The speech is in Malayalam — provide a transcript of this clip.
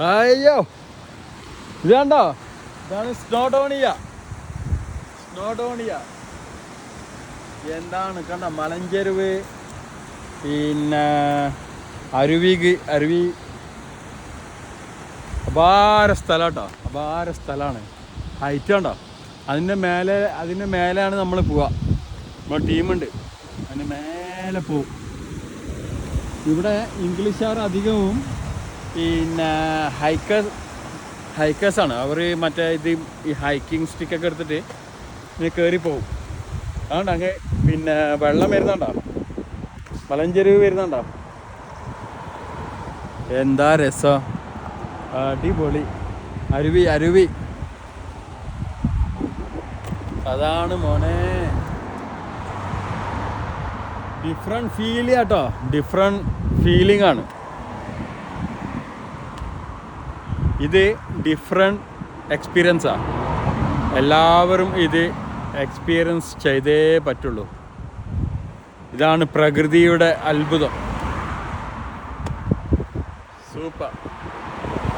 അയ്യോ ഇത് കണ്ടോ, ഇതാണ് സ്നോഡോണിയ. എന്താണ് കണ്ട, മലഞ്ചെരുവ്, പിന്നെ അരുവി അപാര സ്ഥലം കേട്ടോ, അപാര സ്ഥലമാണ്. ഹൈറ്റ് കണ്ടോ, അതിൻ്റെ മേലെയാണ് നമ്മൾ പോവുക. നമ്മുടെ ടീമുണ്ട്, അതിൻ്റെ മേലെ പോവും. ഇവിടെ ഇംഗ്ലീഷുകാർ അധികവും പിന്നെ ഹൈക്കേഴ്സാണ്. അവർ മറ്റേ ഈ ഹൈക്കിംഗ് സ്റ്റിക്കൊക്കെ എടുത്തിട്ട് ഇങ്ങനെ കയറി പോവും. അതുകൊണ്ട് അങ്ങനെ പിന്നെ വെള്ളം വരുന്നുണ്ടോ, മലഞ്ചെരുവ് വരുന്നുണ്ടോ, എന്താ രസം, അടിപൊളി. അരുവി അതാണ് മോനെ. ഡിഫറെൻറ്റ് ഫീൽ കേട്ടോ, ഡിഫറെൻറ്റ് ഫീലിംഗ് ആണ് ഇത്. ഡിഫറെൻറ്റ് എക്സ്പീരിയൻസാണ്. എല്ലാവരും ഇത് എക്സ്പീരിയൻസ് ചെയ്തേ പറ്റുള്ളൂ. ഇതാണ് പ്രകൃതിയുടെ അത്ഭുതം. സൂപ്പർ.